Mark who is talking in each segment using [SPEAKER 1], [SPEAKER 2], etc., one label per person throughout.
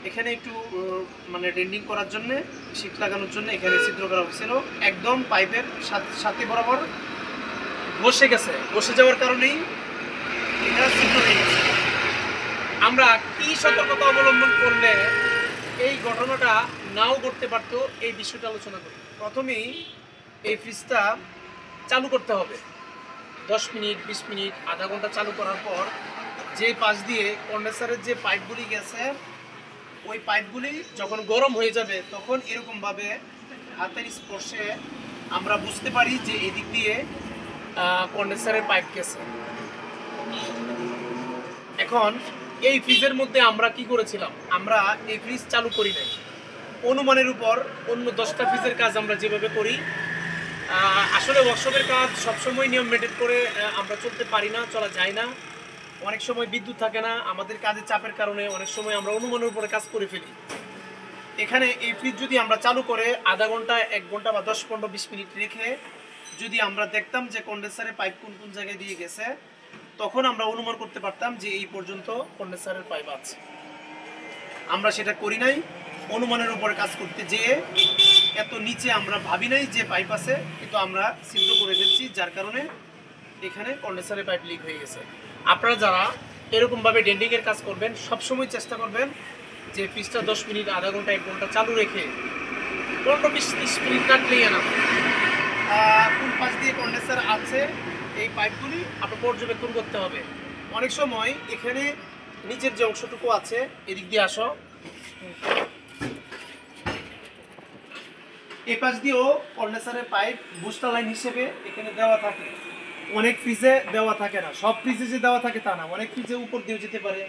[SPEAKER 1] এখানে একটু মানে ডেন্ডিং করার জন্য, শীট লাগানোর জন্য এখানে ছিদ্র করা হয়েছিল। একদম পাইপের সাথে বরাবর বসে যাওয়ার কারণেই এটা ছিদ্র হয়ে গেছে। আমরা কি সতর্কতা অবলম্বন করলে এই ঘটনাটা নাও ঘটতে পারতো, এই বিষয়টা আলোচনা করি। প্রথমেই এই ফ্রিজটা চালু করতে হবে। 10 মিনিট, 20 মিনিট, আধা ঘন্টা চালু করার পর যে পাশ দিয়ে কন্ডেন্সারের যে পাইপগুলি গেছে, ওই পাইপগুলি যখন গরম হয়ে যাবে তখন এরকমভাবে হাতের স্পর্শে আমরা বুঝতে পারি যে এদিক দিয়ে কন্ডেন্সারের পাইপ গেছে। এখন এই ফ্রিজের মধ্যে আমরা কি করেছিলাম, আমরা এই ফ্রিজ চালু করি নাই। অনুমানের উপর অন্য 10টা ফ্রিজের কাজ আমরা যেভাবে করি, আসলে ওয়ার্কশপের কাজ সবসময় নিয়ম মেনটেন করে আমরা চলতে পারি না, চলা যায় না। অনেক সময় বিদ্যুৎ থাকে না, আমাদের কাজের চাপের কারণে অনেক সময় আমরা অনুমানের উপরে কাজ করে ফেলি। এখানে এই ফ্রিজ যদি আমরা চালু করে আধা ঘন্টা, 1 ঘন্টা বা 10, 15, 20 মিনিট রেখে যদি আমরা দেখতাম যে কন্ডেন্সারের পাইপ কোন কোন জায়গায় দিয়ে গেছে, তখন আমরা অনুমান করতে পারতাম যে এই পর্যন্ত কন্ডেন্সারের পাইপ আছে। আমরা সেটা করি নাই। অনুমানের উপরে কাজ করতে যেয়ে এত নিচে আমরা ভাবি নাই যে পাইপ আছে, কিন্তু আমরা ছিদ্র করে ফেলছি, যার কারণে এখানে কন্ডেন্সারের পাইপ লিক হয়ে গেছে। আপনারা যারা এরকমভাবে ডেন্ডিংয়ের কাজ করবেন, সবসময় চেষ্টা করবেন যে ফ্রিজটা 10 মিনিট, আধা ঘন্টা, 1 ঘন্টা চালু রেখে 15, 20, 30 মিনিট কাটলেই না কোন পাশ দিয়ে কন্ডেন্সার আছে এই পাইপগুলি আপনার পর্যবেক্ষণ করতে হবে। অনেক সময় এখানে নিচের যে অংশটুকু আছে, এদিক দিয়ে আসো, এই পাশ দিয়েও কন্ডেন্সারের পাইপ বুস্টার লাইন হিসেবে এখানে দেওয়া থাকে। অনেক ফ্রিজে দেওয়া থাকে না, সব ফ্রিজে যে দেওয়া থাকে তা না। অনেক ফ্রিজে উপর দিয়েও যেতে পারে,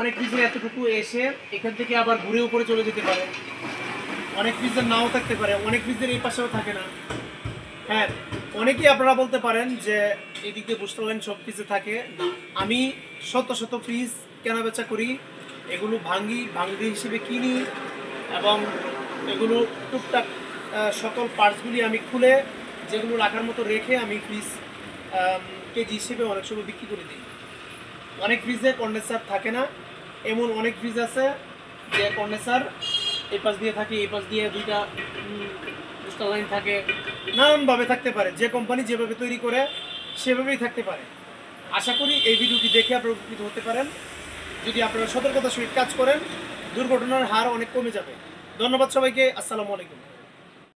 [SPEAKER 1] অনেক ফ্রিজে এতটুকু এসে এখান থেকে আবার ঘুরে উপরে চলে যেতে পারে, অনেক ফ্রিজের নাও থাকতে পারে, অনেক ফ্রিজের এই পাশেও থাকে না। হ্যাঁ, অনেকেই আপনারা বলতে পারেন যে এদিক দিয়ে বুস্টার লাইন সব ফ্রিজে থাকে না। আমি শত শত ফ্রিজ কেনা বেচা করি, এগুলো ভাঙ্গি হিসেবে কিনি এবং এগুলো টুকটাক সকল পার্টসগুলি আমি খুলে যেগুলো রাখার মতো রেখে আমি ফ্রিজ কেজি হিসেবে অনেক সময় বিক্রি করে দিই। অনেক ফ্রিজে কন্ডেন্সার থাকে না, এমন অনেক ফ্রিজ আছে যে কন্ডেন্সার এই পাশ দিয়ে থাকে, এই পাশ দিয়ে 2টা বুস্টার লাইন থাকে, নানানভাবে থাকতে পারে। যে কোম্পানি যেভাবে তৈরি করে সেভাবেই থাকতে পারে। আশা করি এই ভিডিওটি দেখে আপনারা উপকৃত হতে পারেন। যদি আপনারা সতর্কতার সহিত কাজ করেন, দুর্ঘটনার হার অনেক কমে যাবে। ধন্যবাদ সবাইকে। আসসালামু আলাইকুম।